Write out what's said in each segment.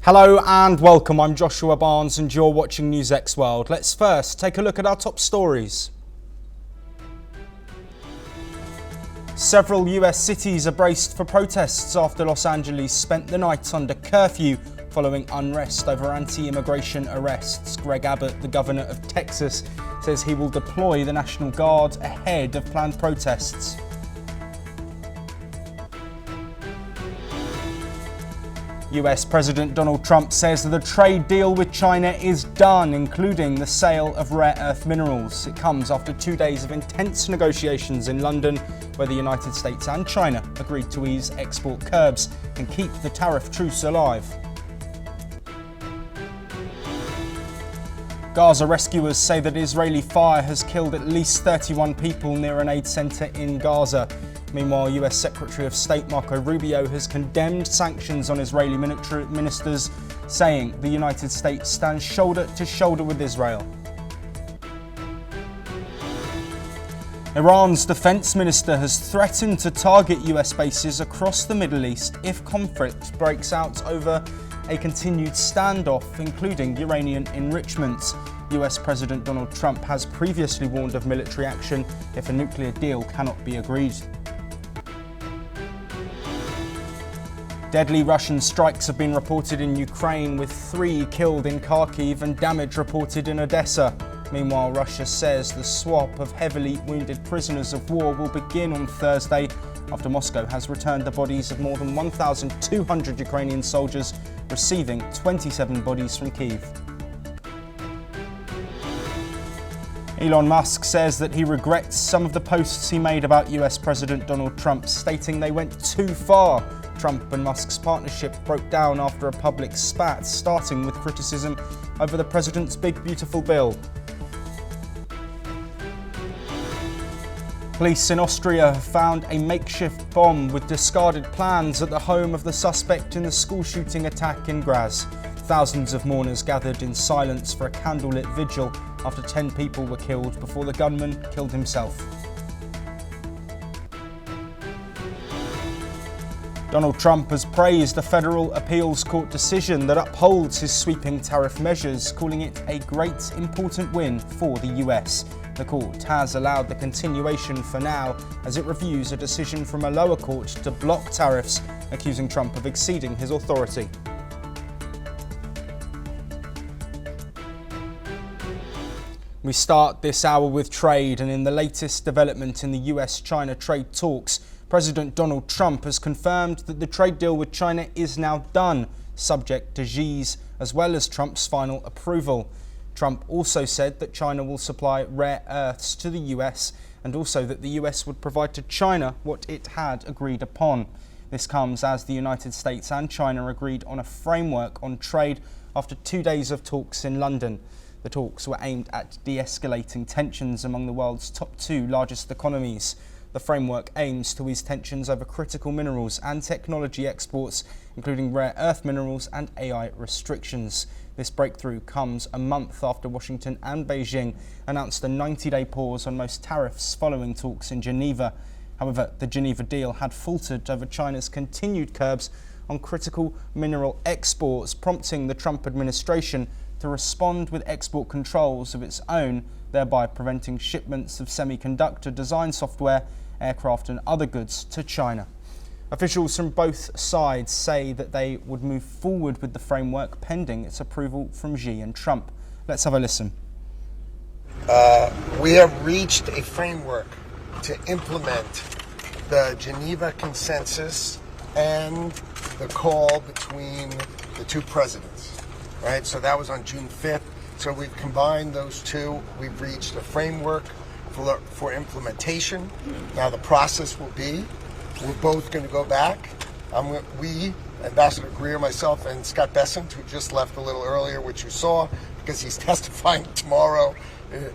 Hello and welcome, I'm Joshua Barnes and you're watching NewsX World. Let's first take a look at our top stories. Several US cities are braced for protests after Los Angeles spent the night under curfew following unrest over anti-immigration arrests. Greg Abbott, the governor of Texas, says he will deploy the National Guard ahead of planned protests. US President Donald Trump says that the trade deal with China is done, including the sale of rare earth minerals. It comes after 2 days of intense negotiations in London, where the United States and China agreed to ease export curbs and keep the tariff truce alive. Gaza rescuers say that Israeli fire has killed at least 31 people near an aid centre in Gaza. Meanwhile, US Secretary of State Marco Rubio has condemned sanctions on Israeli ministers, saying the United States stands shoulder to shoulder with Israel. Iran's defense minister has threatened to target US bases across the Middle East if conflict breaks out over a continued standoff, including uranium enrichment. US President Donald Trump has previously warned of military action if a nuclear deal cannot be agreed. Deadly Russian strikes have been reported in Ukraine, with 3 killed in Kharkiv and damage reported in Odessa. Meanwhile, Russia says the swap of heavily wounded prisoners of war will begin on Thursday after Moscow has returned the bodies of more than 1,200 Ukrainian soldiers, receiving 27 bodies from Kyiv. Elon Musk says that he regrets some of the posts he made about US President Donald Trump, stating they went too far. Trump and Musk's partnership broke down after a public spat, starting with criticism over the president's Big Beautiful Bill. Police in Austria have found a makeshift bomb with discarded plans at the home of the suspect in the school shooting attack in Graz. Thousands of mourners gathered in silence for a candlelit vigil after 10 people were killed before the gunman killed himself. Donald Trump has praised a federal appeals court decision that upholds his sweeping tariff measures, calling it a great, important win for the US. The court has allowed the continuation for now as it reviews a decision from a lower court to block tariffs, accusing Trump of exceeding his authority. We start this hour with trade, and in the latest development in the US-China trade talks, President Donald Trump has confirmed that the trade deal with China is now done, subject to Xi's as well as Trump's final approval. Trump also said that China will supply rare earths to the US, and also that the US would provide to China what it had agreed upon. This comes as the United States and China agreed on a framework on trade after 2 days of talks in London. The talks were aimed at de-escalating tensions among the world's top 2 largest economies. The framework aims to ease tensions over critical minerals and technology exports, including rare earth minerals and AI restrictions. This breakthrough comes a month after Washington and Beijing announced a 90-day pause on most tariffs following talks in Geneva. However, the Geneva deal had faltered over China's continued curbs on critical mineral exports, prompting the Trump administration to respond with export controls of its own, thereby preventing shipments of semiconductor design software, aircraft and other goods to China. Officials from both sides say that they would move forward with the framework pending its approval from Xi and Trump. Let's have a listen. We have reached a framework to implement the Geneva Consensus and the call between the 2 presidents. Right, so that was on June 5th. So we've combined those 2. We've reached a framework for implementation. Now the process will be, we're both going to go back. We, Ambassador Greer, myself, and Scott Bessent, who just left a little earlier, which you saw, because he's testifying tomorrow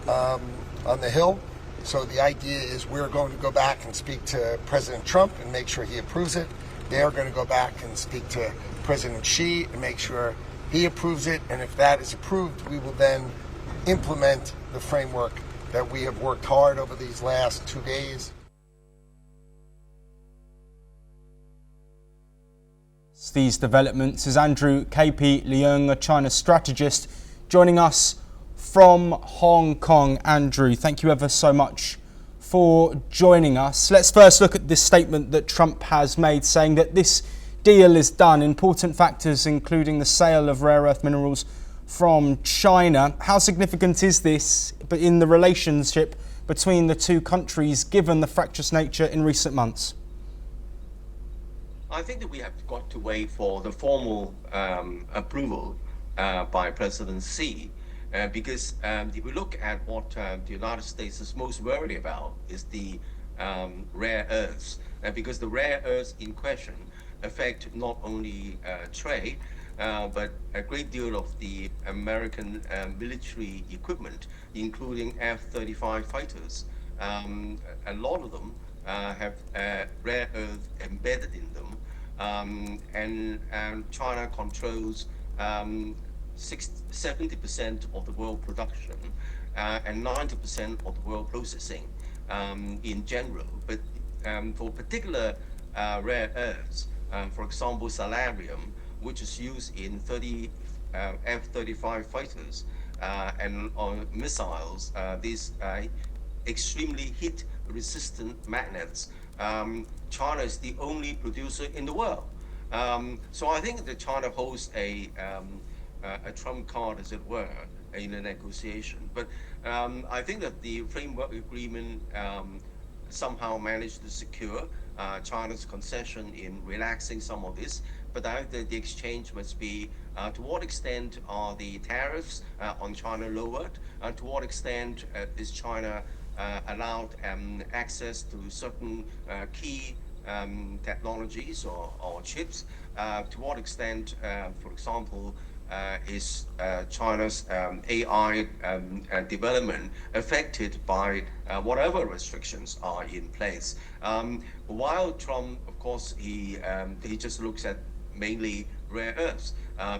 on the Hill. So the idea is we're going to go back and speak to President Trump and make sure he approves it. They're going to go back and speak to President Xi and make sure he approves it, and if that is approved, we will then implement the framework that we have worked hard over these last 2 days. These developments is Andrew KP Leung, a China strategist, joining us from Hong Kong. Andrew, thank you ever so much for joining us. Let's first look at this statement that Trump has made, saying that this deal is done. Important factors including the sale of rare earth minerals from China. How significant is this in the relationship between the two countries, given the fractious nature in recent months? I think that we have got to wait for the formal approval by President Xi, because if we look at what the United States is most worried about is the rare earths, because the rare earths in question affect not only trade, but a great deal of the American military equipment, including F-35 fighters. A lot of them have rare earth embedded in them, and China controls 70% of the world production and 90% of the world processing in general. But for particular rare earths, for example, salarium, which is used in F-35 fighters and on missiles, these extremely heat-resistant magnets. China is the only producer in the world. So I think that China holds a trump card, as it were, in the negotiation. But I think that the framework agreement somehow managed to secure China's concession in relaxing some of this. But I think that the exchange must be to what extent are the tariffs on China lowered? To what extent is China allowed access to certain key technologies or chips? To what extent, for example, is China's AI development affected by whatever restrictions are in place? While Trump, of course, he just looks at mainly rare earths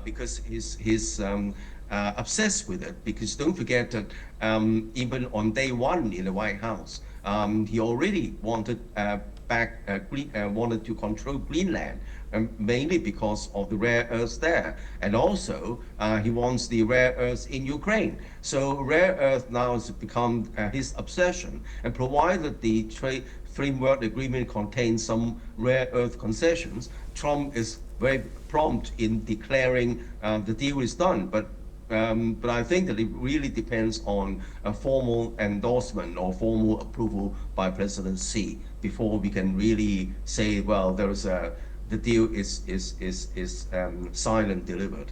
because he's obsessed with it. Because don't forget that even on day one in the White House, he already wanted wanted to control Greenland, mainly because of the rare earths there, and also he wants the rare earths in Ukraine. So rare earth now has become his obsession, and provided the trade framework agreement contains some rare earth concessions, Trump is very prompt in declaring the deal is done. But I think that it really depends on a formal endorsement or formal approval by President Xi before we can really say, well, the deal is signed and delivered.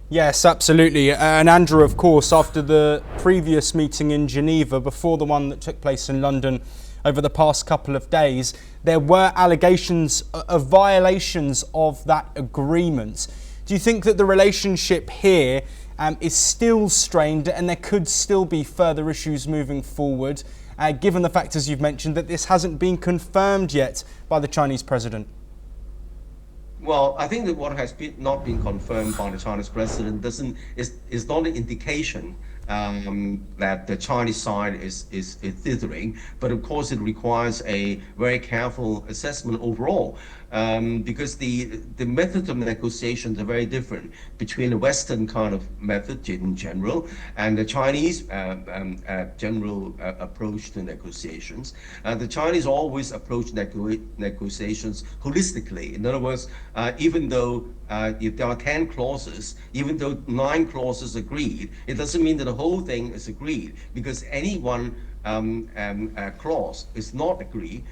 Yes, absolutely. And Andrew, of course, after the previous meeting in Geneva, before the one that took place in London over the past couple of days, there were allegations of violations of that agreement. Do you think that the relationship here is still strained and there could still be further issues moving forward, given the fact, as you've mentioned, that this hasn't been confirmed yet by the Chinese president? Well, I think that what has not been confirmed by the Chinese president is not an indication that the Chinese side is dithering, but of course it requires a very careful assessment overall, because the methods of negotiations are very different between the Western kind of method in general and the Chinese general approach to negotiations. The Chinese always approach negotiations holistically. In other words, even though if there are 10 clauses, even though 9 clauses agreed, it doesn't mean that the whole thing is agreed, because any one clause is not agreed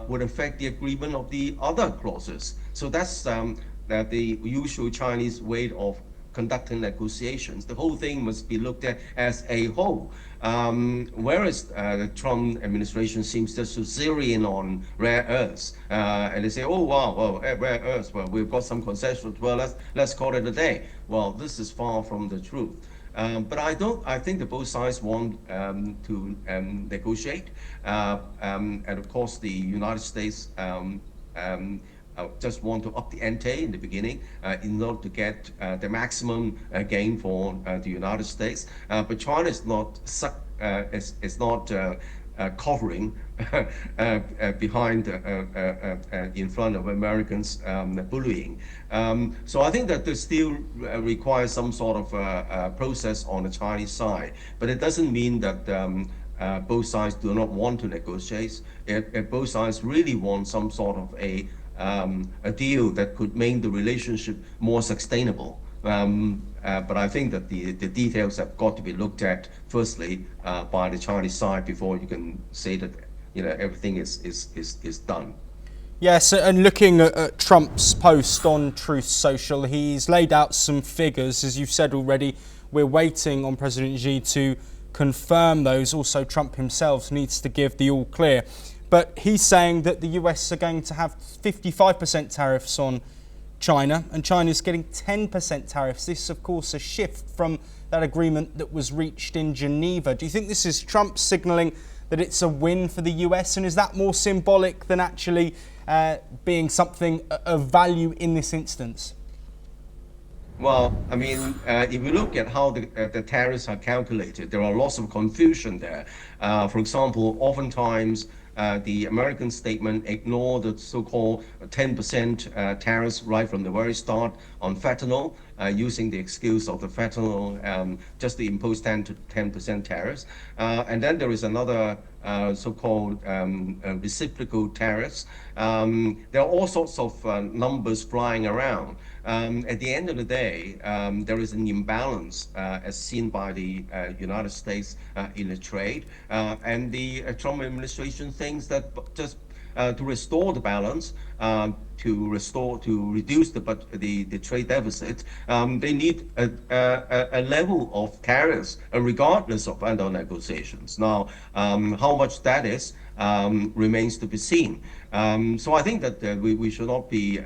would affect the agreement of the other clauses. So that's the usual Chinese way of conducting negotiations. The whole thing must be looked at as a whole. Whereas the Trump administration seems just to zero in on rare earths, and they say, "Oh wow, well, rare earths. Well, we've got some concessions. Well, let's call it a day." Well, this is far from the truth. But I think that both sides want to negotiate, and of course the United States just want to up the ante in the beginning in order to get the maximum gain for the United States. But China is not covering behind, in front of Americans bullying. So I think that there still requires some sort of process on the Chinese side, but it doesn't mean that both sides do not want to negotiate. If both sides really want some sort of a deal that could make the relationship more sustainable. But I think that the details have got to be looked at firstly by the Chinese side before you can say that everything is done. Yes, and looking at Trump's post on Truth Social, he's laid out some figures. As you've said already, we're waiting on President Xi to confirm those. Also, Trump himself needs to give the all clear. But he's saying that the US are going to have 55% tariffs on China, and China's getting 10% tariffs. This, of course, a shift from that agreement that was reached in Geneva. Do you think this is Trump signalling that it's a win for the US, and is that more symbolic than actually being something of value in this instance? Well, I mean, if you look at how the tariffs are calculated, there are lots of confusion there. For example, oftentimes the American statement ignore the so-called 10% tariffs right from the very start on fentanyl, using the excuse of the fentanyl just to impose 10% tariffs. And then there is another so-called reciprocal tariffs. There are all sorts of numbers flying around. At the end of the day, there is an imbalance as seen by the United States in the trade, and the Trump administration thinks that just to restore the balance, to reduce the trade deficit, they need a level of tariffs regardless of other negotiations. Now, how much that is remains to be seen. So I think that we should not be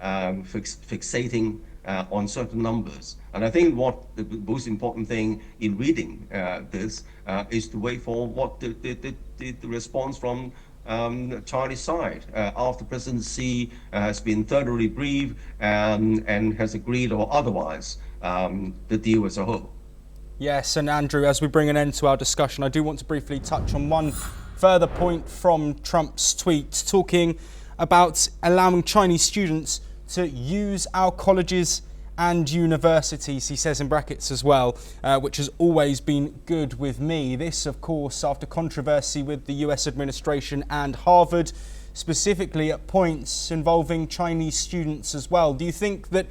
fixating on certain numbers. And I think what the most important thing in reading this is to wait for what the response from the Chinese side after President Xi has been thoroughly briefed and has agreed or otherwise the deal as a whole. Yes, and Andrew, as we bring an end to our discussion, I do want to briefly touch on one further point from Trump's tweet, talking about allowing Chinese students to use our colleges and universities, he says in brackets as well, which has always been good with me. This, of course, after controversy with the US administration and Harvard, specifically at points involving Chinese students as well. Do you think that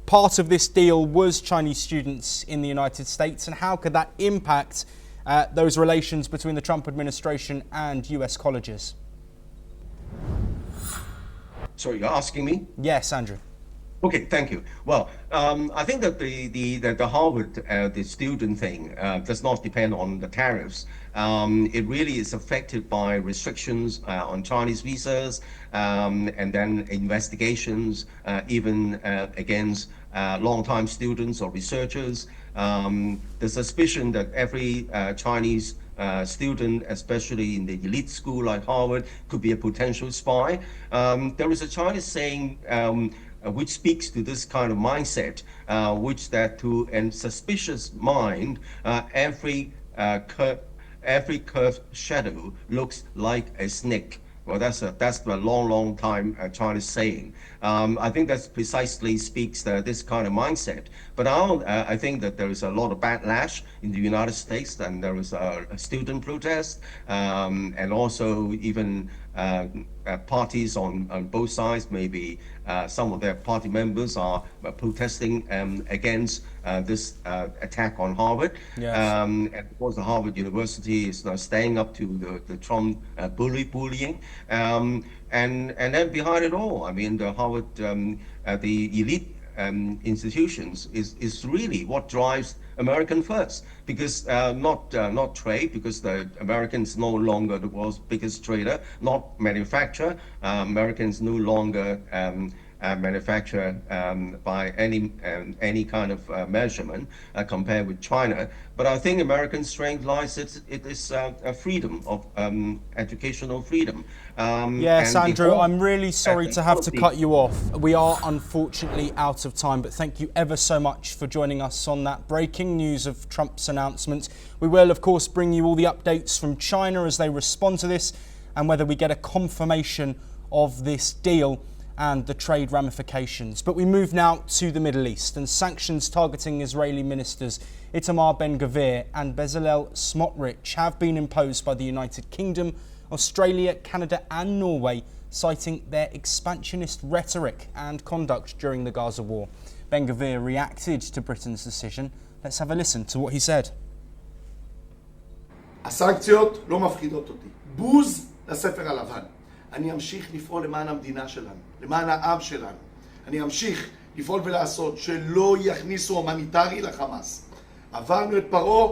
part of this deal was Chinese students in the United States, and how could that impact those relations between the Trump administration and US colleges? So you're asking me? Yes, Andrew. Okay, thank you. Well, I think that the Harvard the student thing does not depend on the tariffs. It really is affected by restrictions on Chinese visas, and then investigations even against long-time students or researchers. The suspicion that every Chinese student, especially in the elite school like Harvard, could be a potential spy. There is a Chinese saying which speaks to this kind of mindset, which that to a suspicious mind, every curved shadow looks like a snake. Well, that's a long time Chinese saying. I think that precisely speaks this kind of mindset. But now I think that there is a lot of backlash in the United States, and there is a student protest, and also even parties on both sides, maybe some of their party members are protesting against this attack on Harvard. Yes. And of course, the Harvard University is staying up to the Trump bullying. And then behind it all, I mean, the Harvard, the elite institutions is really what drives American first, because not trade, because the Americans no longer the world's biggest trader, not manufacture. Americans no longer manufacture by any kind of measurement compared with China. But I think American strength lies it is a freedom of educational freedom. Yes, And the Andrew, whole I'm really sorry to have to equality- cut you off. We are unfortunately out of time, but thank you ever so much for joining us on that breaking news of Trump's announcement. We will, of course, bring you all the updates from China as they respond to this and whether we get a confirmation of this deal and the trade ramifications. But we move now to the Middle East, and sanctions targeting Israeli ministers Itamar Ben-Gvir and Bezalel Smotrich have been imposed by the United Kingdom, Australia, Canada and Norway, citing their expansionist rhetoric and conduct during the Gaza war. Ben-Gvir reacted to Britain's decision. Let's have a listen to what he said. הסנקציות לא מפחידות אותי. בוז לספר הלבן. אני אמשיך לפעול למען המדינה שלנו, למען העם שלנו. אני אמשיך לפעול ולעשות שלא יכניסו הומניטרי לחמאס. עברנו את פרעה.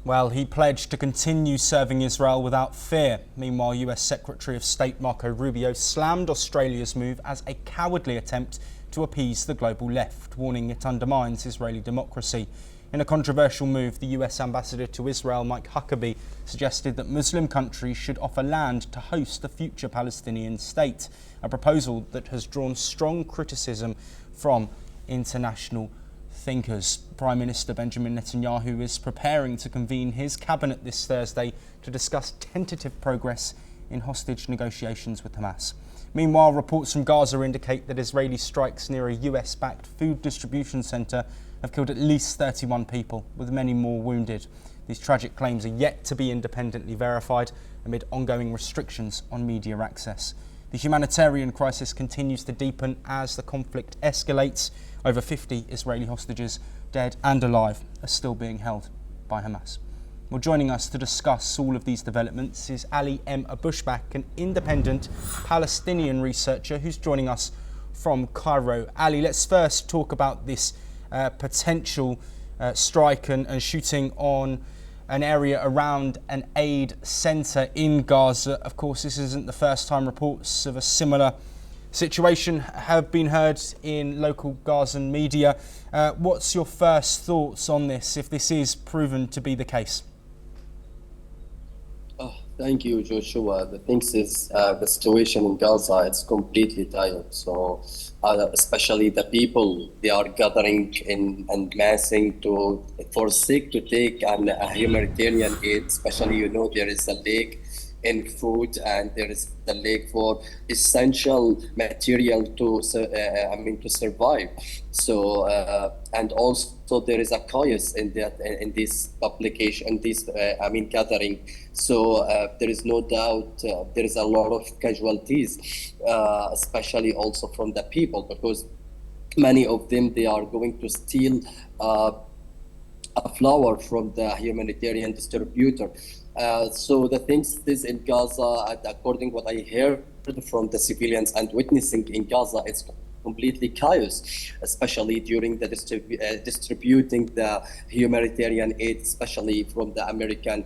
Well, he pledged to continue serving Israel without fear. Meanwhile, US Secretary of State Marco Rubio slammed Australia's move as a cowardly attempt to appease the global left, warning it undermines Israeli democracy. In a controversial move, the US ambassador to Israel, Mike Huckabee, suggested that Muslim countries should offer land to host a future Palestinian state, a proposal that has drawn strong criticism from international thinkers. Prime Minister Benjamin Netanyahu is preparing to convene his cabinet this Thursday to discuss tentative progress in hostage negotiations with Hamas. Meanwhile, reports from Gaza indicate that Israeli strikes near a US-backed food distribution centre have killed at least 31 people, with many more wounded. These tragic claims are yet to be independently verified amid ongoing restrictions on media access. The humanitarian crisis continues to deepen as the conflict escalates. Over 50 Israeli hostages, dead and alive, are still being held by Hamas. Well, joining us to discuss all of these developments is Ali M. Abushbak, an independent Palestinian researcher who's joining us from Cairo. Ali, let's first talk about this potential strike and shooting on an area around an aid centre in Gaza. Of course, this isn't the first time reports of a similar situation have been heard in local Gazan media. What's your first thoughts on this, if this is proven to be the case? Thank you, Joshua. The thing is, the situation in Gaza, it's completely tired. So, especially the people, they are gathering and massing to forsake to take a humanitarian aid. Especially, there is a lake in food, and there is the lake for essential material to survive. So and also there is a chaos in this publication, in this gathering. So there is no doubt there is a lot of casualties, especially also from the people, because many of them, they are going to steal a flower from the humanitarian distributor. So the things is in Gaza, according to what I heard from the civilians and witnessing in Gaza, it's completely chaos, especially during the distributing the humanitarian aid, especially from the American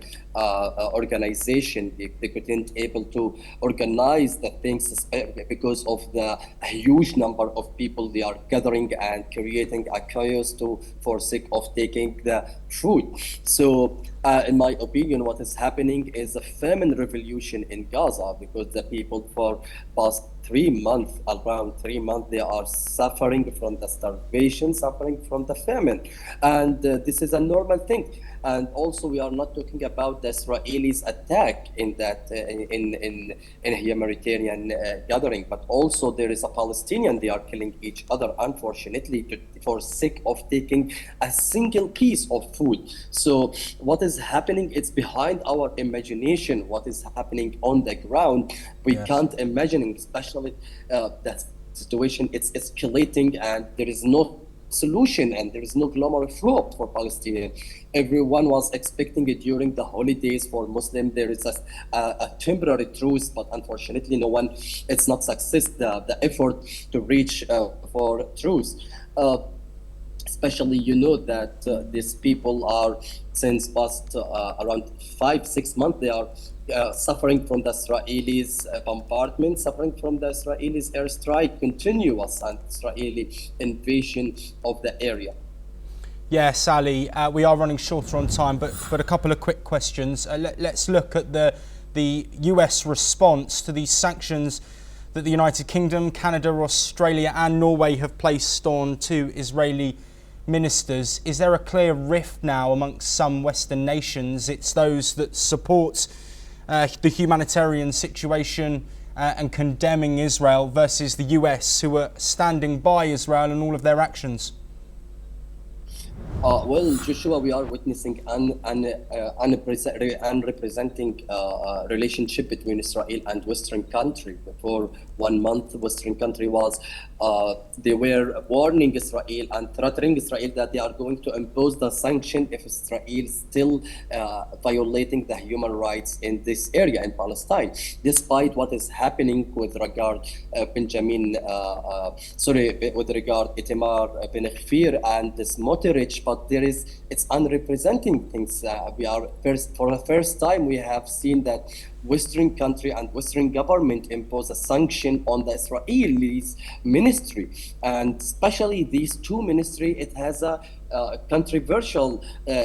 organization. They couldn't able to organize the things because of the huge number of people they are gathering and creating a chaos to forsake of taking the food. So in my opinion, what is happening is a famine revolution in Gaza, because the people for past 3 months, around 3 months, they are suffering from the starvation, suffering from the famine. And this is a normal thing. And also, we are not talking about the Israelis' attack in that in a humanitarian gathering, but also there is a Palestinian. They are killing each other, unfortunately, for sake of taking a single piece of food. So what is happening? It's behind our imagination. What is happening on the ground? We can't imagine, especially that situation. It's escalating, and there is no solution, and there is no glimmer of hope for Palestinians. Everyone was expecting it during the holidays. For Muslim, there is a temporary truce, but unfortunately, no one, it's not success the effort to reach for truce. Especially, that these people are, since past around 5-6 months, they are suffering from the Israelis' bombardment, suffering from the Israelis' airstrike, continuous and Israeli invasion of the area. Yes, Ali, we are running shorter on time, but a couple of quick questions. Let's look at the US response to these sanctions that the United Kingdom, Canada, Australia and Norway have placed on two Israeli ministers. Is there a clear rift now amongst some Western nations? It's those that support the humanitarian situation and condemning Israel versus the US, who are standing by Israel and all of their actions. Well, Joshua, we are witnessing unrepresenting relationship between Israel and Western country. For 1 month, Western country was, they were warning Israel and threatening Israel that they are going to impose the sanction if Israel is still violating the human rights in this area in Palestine, despite what is happening with regard with regard Itamar Ben-Gvir and Smotrich, but it's unrepresenting things. For the first time, we have seen that Western country and Western government impose a sanction on the Israelis ministry, and especially these two ministry. It has a controversial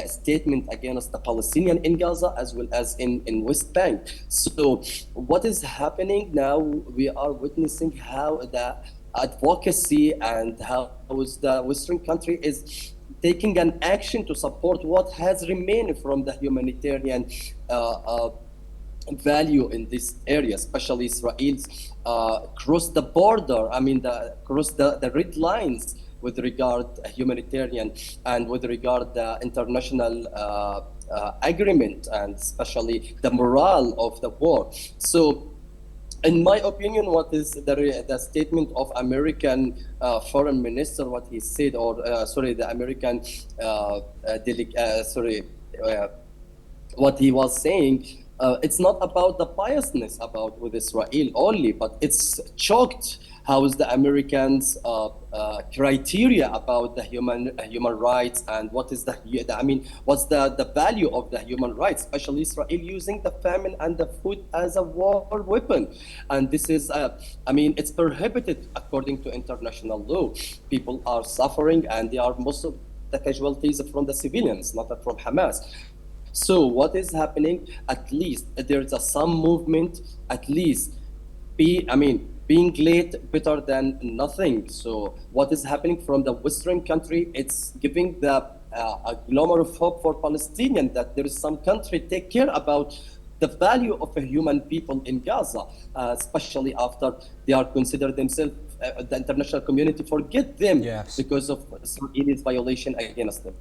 statement against the Palestinian in Gaza as well as in West Bank. So what is happening now? We are witnessing how the advocacy and how the Western country is taking an action to support what has remained from the humanitarian value in this area, especially Israel's cross the border. I mean, cross the red lines with regard humanitarian and with regard the international agreement, and especially the morale of the war. So, in my opinion, what is the statement of American foreign minister, what he said, or the American what he was saying, it's not about the biasness about with Israel only, but it's choked. How is the Americans' criteria about the human rights, and what is what's the value of the human rights, especially Israel using the famine and the food as a war weapon, and this is it's prohibited according to international law. People are suffering, and they are most of the casualties from the civilians, not from Hamas. So what is happening? At least there's some movement. At least being late better than nothing. So what is happening from the Western country? It's giving a glimmer of hope for Palestinians that there is some country take care about the value of a human people in Gaza, especially after they are considered themselves, the international community forget them because of Israel's violation against them.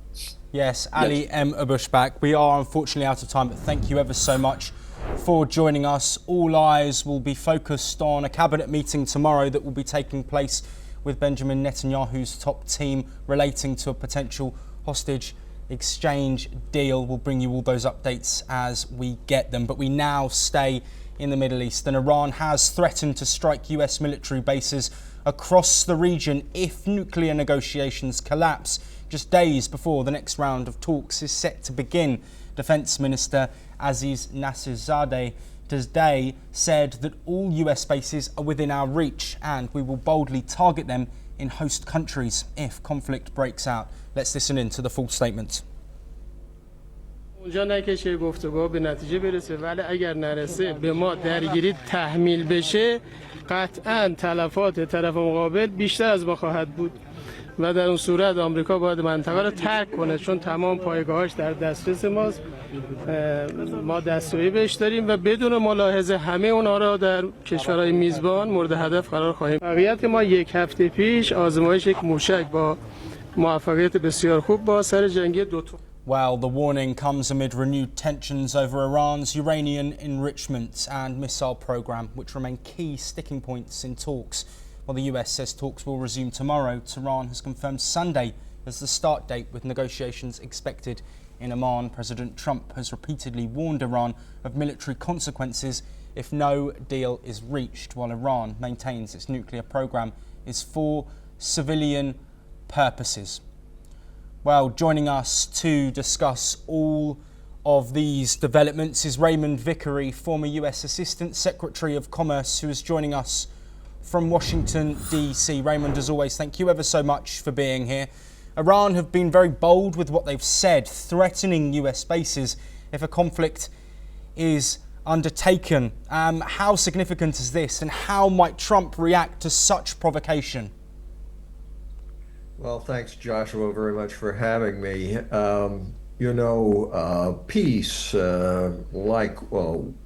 Yes, Ali M. Abushbak, we are unfortunately out of time, but thank you ever so much for joining us. All eyes will be focused on a cabinet meeting tomorrow that will be taking place with Benjamin Netanyahu's top team relating to a potential hostage exchange deal. We'll bring you all those updates as we get them. But we now stay in the Middle East, and Iran has threatened to strike US military bases across the region if nuclear negotiations collapse, just days before the next round of talks is set to begin. Defense Minister Aziz Nasirzadeh today said that all US bases are within our reach and we will boldly target them in host countries if conflict breaks out. Let's listen in to the full statement. اونجا نکشه گفتگو به نتیجه برسه، ولی اگر نرسه به ما درگیری تحمیل بشه قطعاً تلفات طرف مقابل بیشتر از ما خواهد بود و در اون صورت آمریکا باید منطقه رو ترک کنه، چون تمام پایگاهاش در دسترس ماست. ما دسترسی بهش داریم و بدون ملاحظه همه اونها را در کشورهای میزبان مورد هدف قرار خواهیم. واقعیت ما یک هفته پیش آزمایش یک موشک با موفقیت بسیار خوب با سر جنگی دوتون. Well, the warning comes amid renewed tensions over Iran's uranium enrichment and missile program, which remain key sticking points in talks. While the US says talks will resume tomorrow, Tehran has confirmed Sunday as the start date, with negotiations expected in Oman. President Trump has repeatedly warned Iran of military consequences if no deal is reached, while Iran maintains its nuclear program is for civilian purposes. Well, joining us to discuss all of these developments is Raymond Vickery, former US Assistant Secretary of Commerce, who is joining us from Washington, D.C. Raymond, as always, thank you ever so much for being here. Iran have been very bold with what they've said, threatening US bases if a conflict is undertaken. How significant is this, and how might Trump react to such provocation? Well, thanks, Joshua, very much for having me. Peace,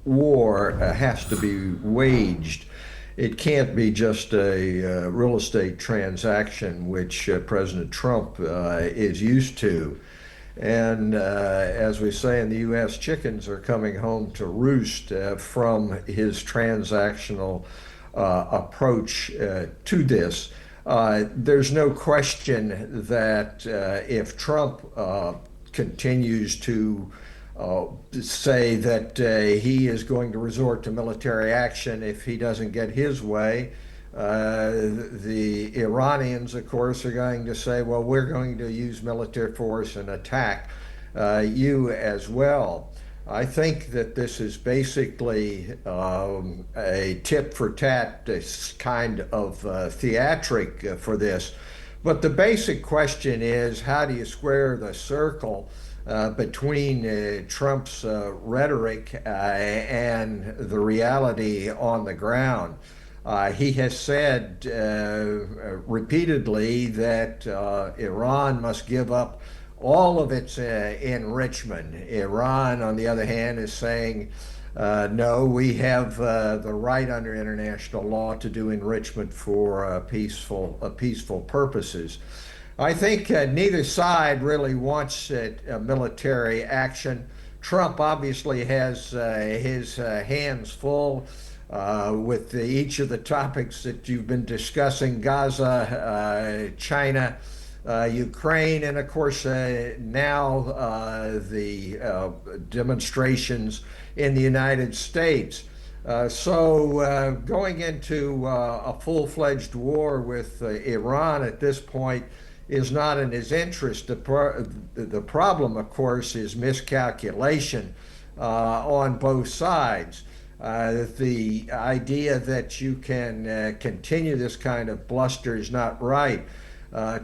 war, has to be waged. It can't be just a real estate transaction, which President Trump is used to. And as we say in the U.S., chickens are coming home to roost from his transactional approach to this. There's no question that if Trump continues to say that he is going to resort to military action if he doesn't get his way, the Iranians, of course, are going to say, well, we're going to use military force and attack you as well. I think that this is basically a tit for tat kind of theatric for this. But the basic question is, how do you square the circle between Trump's rhetoric and the reality on the ground? He has said repeatedly that Iran must give up all of its enrichment. Iran, on the other hand, is saying, no, we have the right under international law to do enrichment for peaceful purposes. I think neither side really wants military action. Trump obviously has his hands full with each of the topics that you've been discussing: Gaza, China, Ukraine, and of course now the demonstrations in the United States. So going into a full-fledged war with Iran at this point is not in his interest. The problem, of course, is miscalculation on both sides. The idea that you can continue this kind of bluster is not right.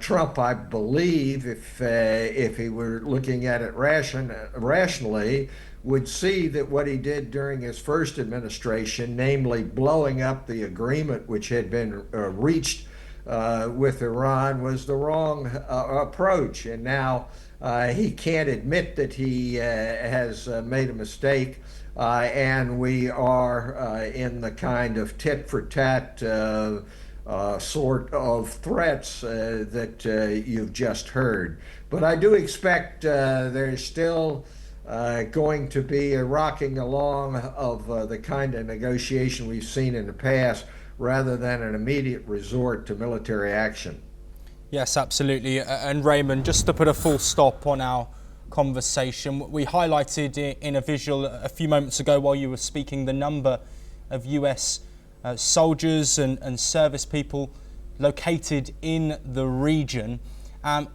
Trump, I believe, if he were looking at it rationally, would see that what he did during his first administration, namely blowing up the agreement which had been reached with Iran, was the wrong approach. And now he can't admit that he has made a mistake, and we are in the kind of tit-for-tat sort of threats that you've just heard. But I do expect there's still going to be a rocking along of the kind of negotiation we've seen in the past, rather than an immediate resort to military action. Yes, absolutely. And Raymond, just to put a full stop on our conversation, we highlighted in a visual a few moments ago while you were speaking the number of US soldiers and service people located in the region.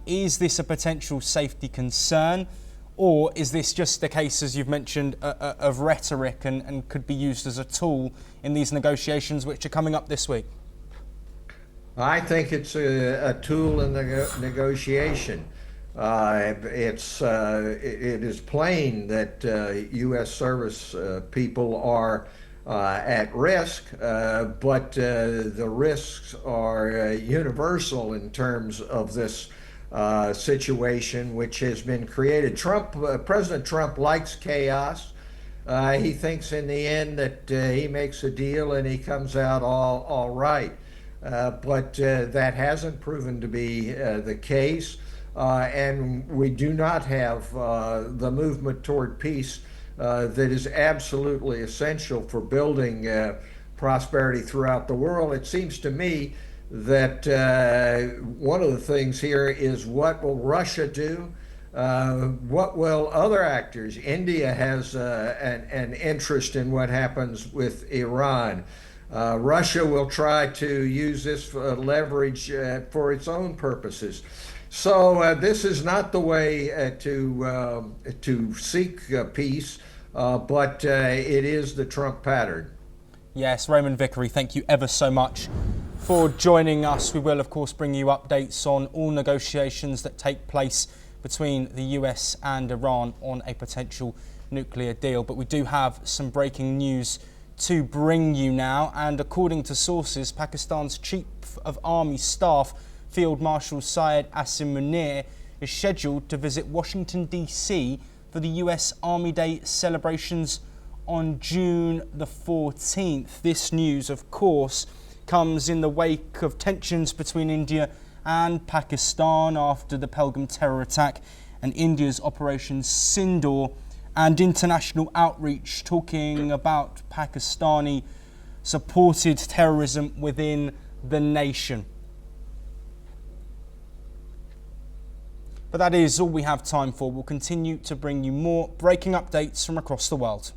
Is this a potential safety concern, or is this just a case, as you've mentioned, of rhetoric and could be used as a tool in these negotiations which are coming up this week? I think it's a tool in the negotiation. It is plain that U.S. service people are at risk, but the risks are universal in terms of this situation which has been created. President Trump likes chaos. He thinks in the end that he makes a deal and he comes out all right. But that hasn't proven to be the case. And we do not have the movement toward peace that is absolutely essential for building prosperity throughout the world. It seems to me that one of the things here is, what will Russia do? What will other actors? India has an interest in what happens with Iran. Russia will try to use this leverage for its own purposes. So this is not the way to seek peace, but it is the Trump pattern. Yes, Raymond Vickery, thank you ever so much for joining us. We will, of course, bring you updates on all negotiations that take place between the US and Iran on a potential nuclear deal. But we do have some breaking news to bring you now. And according to sources, Pakistan's Chief of Army Staff, Field Marshal Syed Asim Munir, is scheduled to visit Washington, D.C. for the US Army Day celebrations on June the 14th. This news, of course, comes in the wake of tensions between India and Pakistan after the Pahalgam terror attack and India's Operation Sindoor, and international outreach talking about Pakistani supported terrorism within the nation. But that is all we have time for. We'll continue to bring you more breaking updates from across the world.